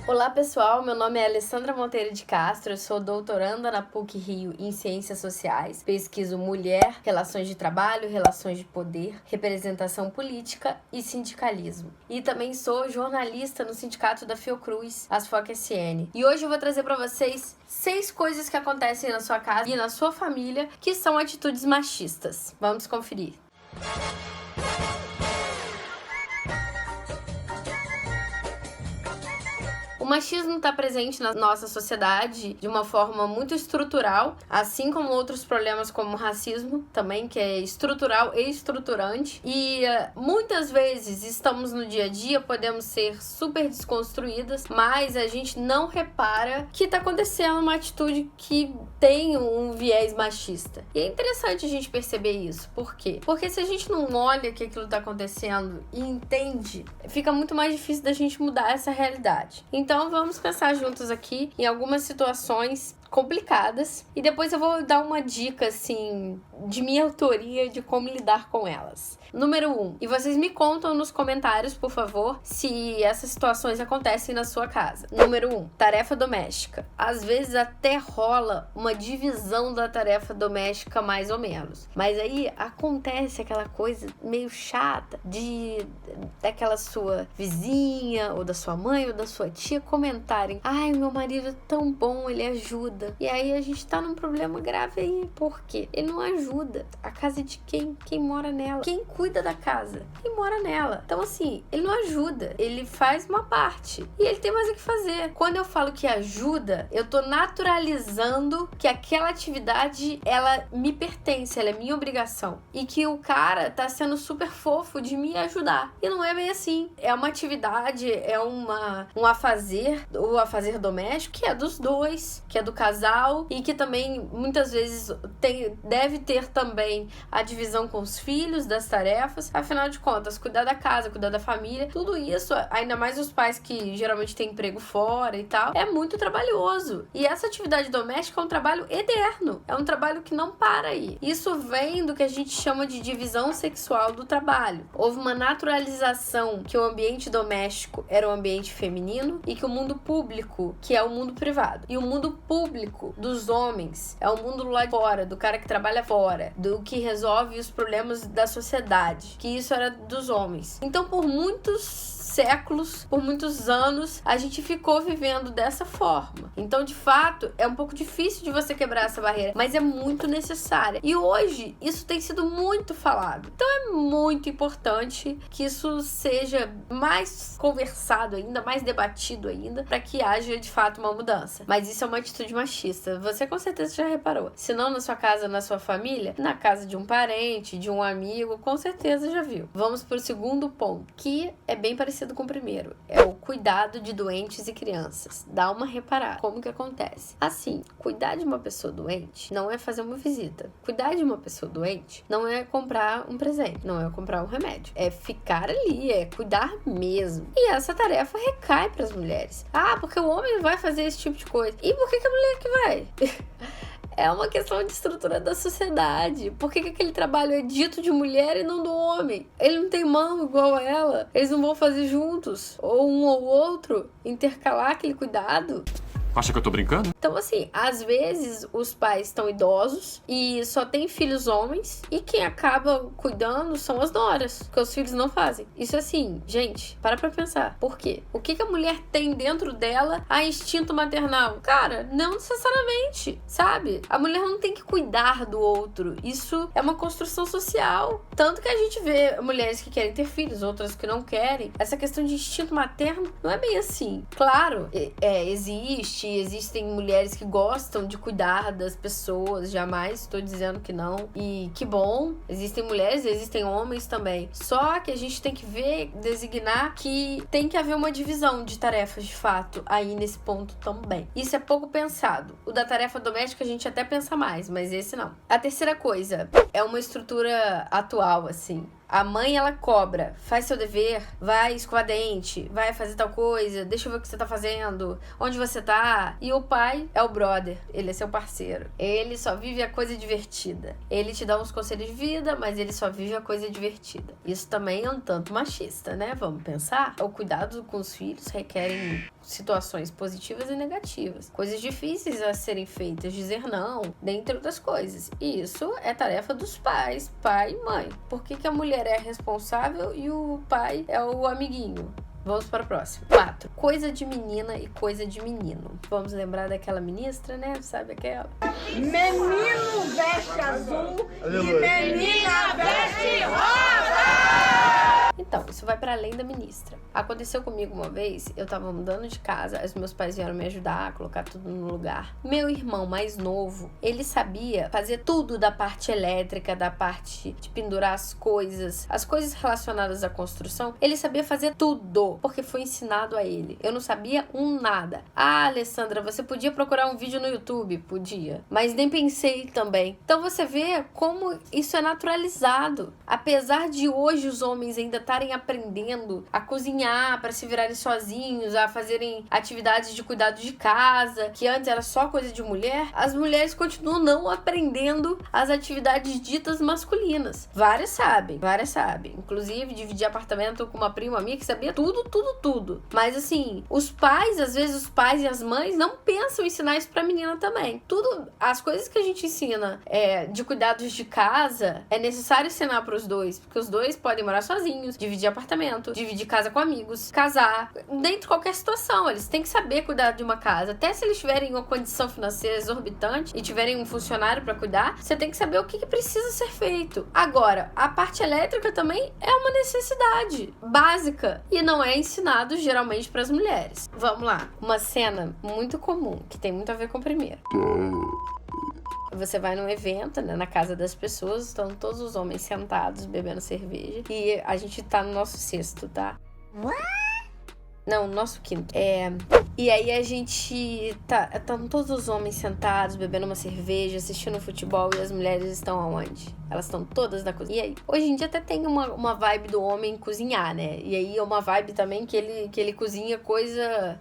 Olá pessoal, meu nome é Alessandra Monteiro de Castro, eu sou doutoranda na PUC-Rio em Ciências Sociais, pesquiso mulher, relações de trabalho, relações de poder, representação política e sindicalismo. E também sou jornalista no sindicato da Fiocruz, as FOC-SN. E hoje eu vou trazer para vocês 6 coisas que acontecem na sua casa e na sua família que são atitudes machistas. Vamos conferir. O machismo está presente na nossa sociedade de uma forma muito estrutural, assim como outros problemas como o racismo também, que é estrutural e estruturante. E muitas vezes estamos no dia a dia, podemos ser super desconstruídas, mas a gente não repara que está acontecendo uma atitude que tem um viés machista. E é interessante a gente perceber isso. Por quê? Porque se a gente não olha que aquilo está acontecendo e entende, fica muito mais difícil da gente mudar essa realidade. Então vamos pensar juntos aqui em algumas situações complicadas e depois eu vou dar uma dica assim de minha autoria de como lidar com elas. Número 1, e vocês me contam nos comentários, por favor, se essas situações acontecem na sua casa. Número 1, tarefa doméstica. Às vezes até rola uma divisão da tarefa doméstica mais ou menos, mas aí acontece aquela coisa meio chata daquela sua vizinha ou da sua mãe ou da sua tia comentarem: ai, meu marido é tão bom, ele ajuda. E aí a gente tá num problema grave aí. Por quê? Ele não ajuda. A casa é de quem? Quem mora nela? Quem cuida da casa? Quem mora nela? Então assim, ele não ajuda. Ele faz uma parte. E ele tem mais o que fazer. Quando eu falo que ajuda, eu tô naturalizando que aquela atividade, ela me pertence, ela é minha obrigação. E que o cara tá sendo super fofo de me ajudar. E não é bem assim. É uma atividade, é um afazer, o afazer doméstico, que é dos dois, que é do casal, e que também muitas vezes deve ter também a divisão com os filhos das tarefas. Afinal de contas, cuidar da casa, cuidar da família, tudo isso, ainda mais os pais que geralmente têm emprego fora e tal, é muito trabalhoso. E essa atividade doméstica é um trabalho eterno, é um trabalho que não para aí. Isso vem do que a gente chama de divisão sexual do trabalho. Houve uma naturalização que o ambiente doméstico era um ambiente feminino e que o mundo público, que é o mundo privado, e o mundo público dos homens é o mundo lá de fora, do cara que trabalha fora, do que resolve os problemas da sociedade, que isso era dos homens. Então, por muitos séculos, por muitos anos, a gente ficou vivendo dessa forma. Então, de fato, é um pouco difícil de você quebrar essa barreira, mas é muito necessária. E hoje, isso tem sido muito falado. Então, é muito importante que isso seja mais conversado ainda, mais debatido ainda, para que haja, de fato, uma mudança. Mas isso é uma atitude machista. Você, com certeza, já reparou. Se não na sua casa, na sua família, na casa de um parente, de um amigo, com certeza já viu. Vamos para o segundo ponto, que é bem parecido com o primeiro, é o cuidado de doentes e crianças. Dá uma reparada. Como que acontece? Assim, cuidar de uma pessoa doente não é fazer uma visita. Cuidar de uma pessoa doente não é comprar um presente, não é comprar um remédio. É ficar ali, é cuidar mesmo. E essa tarefa recai para as mulheres. Ah, porque o homem vai fazer esse tipo de coisa. E por que a mulher que vai? É uma questão de estrutura da sociedade. Por que aquele trabalho é dito de mulher e não do homem? Ele não tem mão igual a ela. Eles não vão fazer juntos. Ou um ou outro. Intercalar aquele cuidado. Acha que eu tô brincando? Então, assim, às vezes os pais estão idosos e só tem filhos homens e quem acaba cuidando são as noras, que os filhos não fazem. Isso assim, gente, para pra pensar. Por quê? O que a mulher tem dentro dela a instinto maternal? Cara, não necessariamente, sabe? A mulher não tem que cuidar do outro. Isso é uma construção social. Tanto que a gente vê mulheres que querem ter filhos, outras que não querem. Essa questão de instinto materno não é bem assim. Claro, existem mulheres que gostam de cuidar das pessoas, jamais estou dizendo que não, e que bom, existem mulheres, existem homens também, só que a gente tem que ver, designar que tem que haver uma divisão de tarefas de fato aí nesse ponto também. Isso é pouco pensado. O da tarefa doméstica a gente até pensa mais, mas esse não. A terceira coisa é uma estrutura atual, assim. A mãe, ela cobra, faz seu dever, vai escovar dente, vai fazer tal coisa, deixa eu ver o que você tá fazendo, onde você tá. E o pai é o brother, ele é seu parceiro. Ele só vive a coisa divertida. Ele te dá uns conselhos de vida, mas ele só vive a coisa divertida. Isso também é um tanto machista, né? Vamos pensar? O cuidado com os filhos requerem situações positivas e negativas, coisas difíceis a serem feitas, dizer não, dentre outras coisas. E isso é tarefa dos pais, pai e mãe. Por que a mulher é responsável e o pai é o amiguinho? Vamos para o próximo. 4. Coisa de menina e coisa de menino. Vamos lembrar daquela ministra, né? Sabe aquela? Menino veste azul e menina veste rosa! Então, isso vai para além da ministra. Aconteceu comigo uma vez, eu tava mudando de casa, os meus pais vieram me ajudar a colocar tudo no lugar. Meu irmão mais novo, ele sabia fazer tudo da parte elétrica, da parte de pendurar as coisas relacionadas à construção, ele sabia fazer tudo, porque foi ensinado a ele. Eu não sabia nada. Ah, Alessandra, você podia procurar um vídeo no YouTube? Podia. Mas nem pensei também. Então você vê como isso é naturalizado. Apesar de hoje os homens ainda estarem aprendendo a cozinhar para se virarem sozinhos, a fazerem atividades de cuidado de casa, que antes era só coisa de mulher, as mulheres continuam não aprendendo as atividades ditas masculinas. Várias sabem. Inclusive, dividir apartamento com uma prima minha que sabia tudo. Mas assim, os pais, às vezes os pais e as mães não pensam em ensinar isso pra menina também. Tudo, as coisas que a gente ensina de cuidados de casa, é necessário ensinar pros dois, porque os dois podem morar sozinhos, dividir apartamento, dividir casa com amigos, casar, dentro de qualquer situação, eles têm que saber cuidar de uma casa. Até se eles tiverem uma condição financeira exorbitante e tiverem um funcionário pra cuidar, você tem que saber o que precisa ser feito. Agora, a parte elétrica também é uma necessidade básica e não é ensinado geralmente para as mulheres. Vamos lá, uma cena muito comum, que tem muito a ver com a primeira. Você vai num evento, né, na casa das pessoas, estão todos os homens sentados bebendo cerveja e a gente tá no nosso sexto, tá? Não, nosso quinto. E aí a gente estão todos os homens sentados, bebendo uma cerveja, assistindo futebol, e as mulheres estão aonde? Elas estão todas na cozinha. E aí, hoje em dia até tem uma vibe do homem cozinhar, né? E aí é uma vibe também que ele cozinha coisa,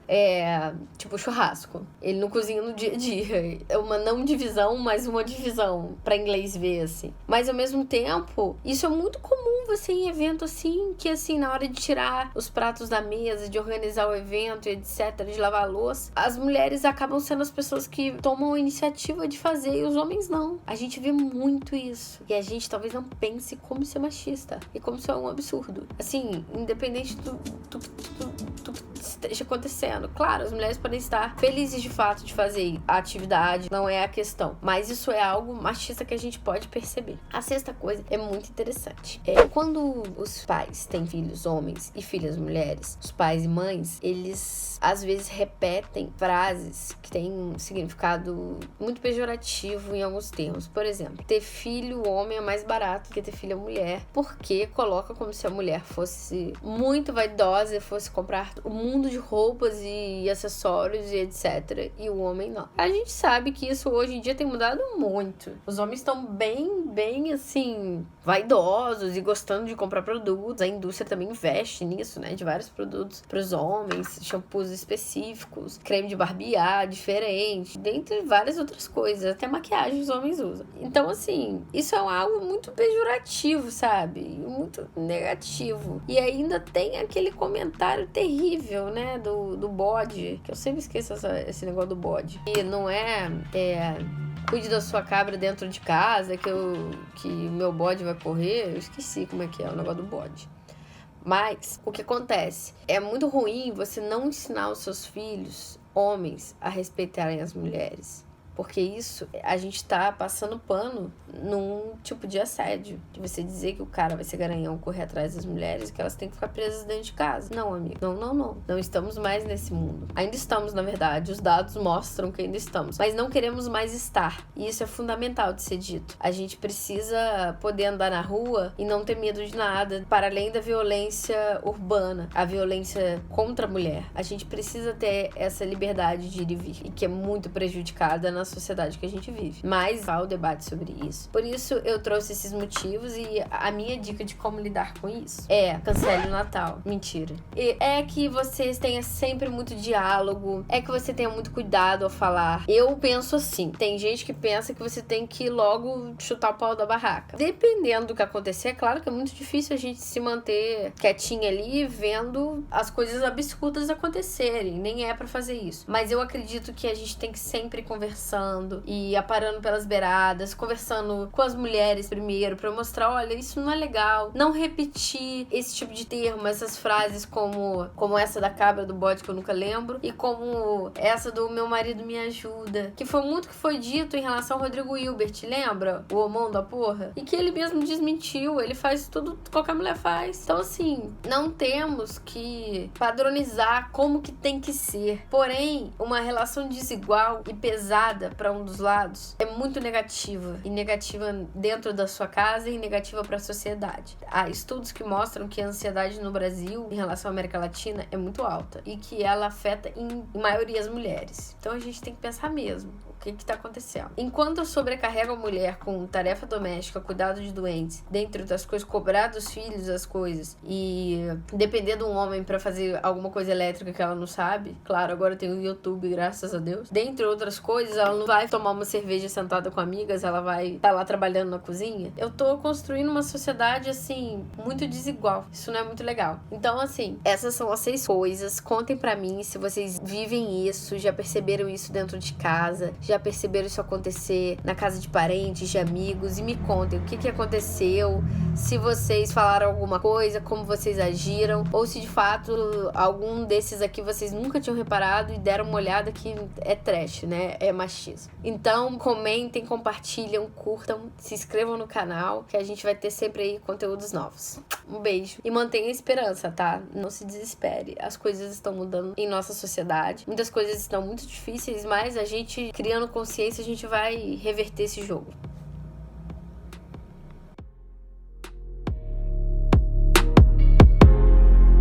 tipo churrasco. Ele não cozinha no dia a dia. É uma não divisão, mas uma divisão, pra inglês ver, assim. Mas ao mesmo tempo, isso é muito comum você em evento assim, que assim, na hora de tirar os pratos da mesa, de organizar o evento, etc., de lavar a louça, as mulheres acabam sendo as pessoas que tomam a iniciativa de fazer e os homens não. A gente vê muito isso. E a gente talvez não pense como isso é machista e como isso é um absurdo. Assim, independente do que esteja acontecendo. Claro, as mulheres podem estar felizes de fato de fazer a atividade, não é a questão. Mas isso é algo machista que a gente pode perceber. A sexta coisa é muito interessante. Quando os pais têm filhos homens e filhas mulheres, os pais e mães, eles às vezes repetem frases que têm um significado muito pejorativo em alguns termos. Por exemplo, ter filho homem é mais barato que ter filha mulher, porque coloca como se a mulher fosse muito vaidosa e fosse comprar um mundo de roupas e acessórios e etc. E o homem não. A gente sabe que isso hoje em dia tem mudado muito. Os homens estão bem assim, vaidosos e gostando de comprar produtos. A indústria também investe nisso, né? De vários produtos para os homens, shampoos específicos, creme de barbear diferente, dentre várias outras coisas. Até maquiagem os homens usam. Então, assim, isso é algo muito pejorativo, sabe? Muito negativo. E ainda tem aquele comentário terrível, né? Do bode, que eu sempre esqueço esse negócio do bode. E não cuide da sua cabra dentro de casa, que o meu bode vai correr. Eu esqueci como é que é o negócio do bode. Mas o que acontece? É muito ruim você não ensinar os seus filhos, homens, a respeitarem as mulheres. Porque isso, a gente tá passando pano num tipo de assédio. De você dizer que o cara vai ser garanhão, correr atrás das mulheres, que elas têm que ficar presas dentro de casa. Não, amigo. Não. Não estamos mais nesse mundo. Ainda estamos, na verdade. Os dados mostram que ainda estamos. Mas não queremos mais estar. E isso é fundamental de ser dito. A gente precisa poder andar na rua e não ter medo de nada. Para além da violência urbana, a violência contra a mulher. A gente precisa ter essa liberdade de ir e vir. E que é muito prejudicada na sociedade que a gente vive. Mas há o debate sobre isso. Por isso eu trouxe esses motivos e a minha dica de como lidar com isso é: cancele o Natal. Mentira. É que vocês tenham sempre muito diálogo, é que você tenha muito cuidado ao falar. Eu penso assim, tem gente que pensa que você tem que logo chutar o pau da barraca. Dependendo do que acontecer, é claro que é muito difícil a gente se manter quietinha ali vendo as coisas absurdas acontecerem, nem é pra fazer isso. Mas eu acredito que a gente tem que sempre ir conversando e aparando pelas beiradas, conversando com as mulheres primeiro, pra mostrar, olha, isso não é legal. Não repetir esse tipo de termo, essas frases como essa da cabra do bode que eu nunca lembro, e como essa do meu marido me ajuda, que foi muito que foi dito em relação ao Rodrigo Hilbert, lembra? O homão da porra. E que ele mesmo desmentiu, ele faz tudo que qualquer mulher faz. Então assim, não temos que padronizar como que tem que ser. Porém, uma relação desigual e pesada para um dos lados é muito negativa. E negativa dentro da sua casa e negativa para a sociedade. Há estudos que mostram que a ansiedade no Brasil, em relação à América Latina, é muito alta. E que ela afeta em maioria as mulheres. Então a gente tem que pensar mesmo. O que tá acontecendo? Enquanto eu sobrecarrego a mulher com tarefa doméstica, cuidado de doentes, dentre outras coisas, cobrar dos filhos as coisas e depender de um homem pra fazer alguma coisa elétrica que ela não sabe, claro, agora tem o YouTube, graças a Deus, dentre outras coisas, ela não vai tomar uma cerveja sentada com amigas, ela vai estar lá trabalhando na cozinha. Eu tô construindo uma sociedade, assim, muito desigual. Isso não é muito legal. Então, assim, essas são as 6 coisas. Contem pra mim se vocês vivem isso, já perceberam isso dentro de casa, já perceberam isso acontecer na casa de parentes, de amigos, e me contem o que aconteceu, se vocês falaram alguma coisa, como vocês agiram, ou se de fato algum desses aqui vocês nunca tinham reparado e deram uma olhada que é trash, né? É machismo. Então, comentem, compartilham, curtam, se inscrevam no canal, que a gente vai ter sempre aí conteúdos novos. Um beijo. E mantenha a esperança, tá? Não se desespere. As coisas estão mudando em nossa sociedade. Muitas coisas estão muito difíceis, mas a gente, criando consciência, a gente vai reverter esse jogo.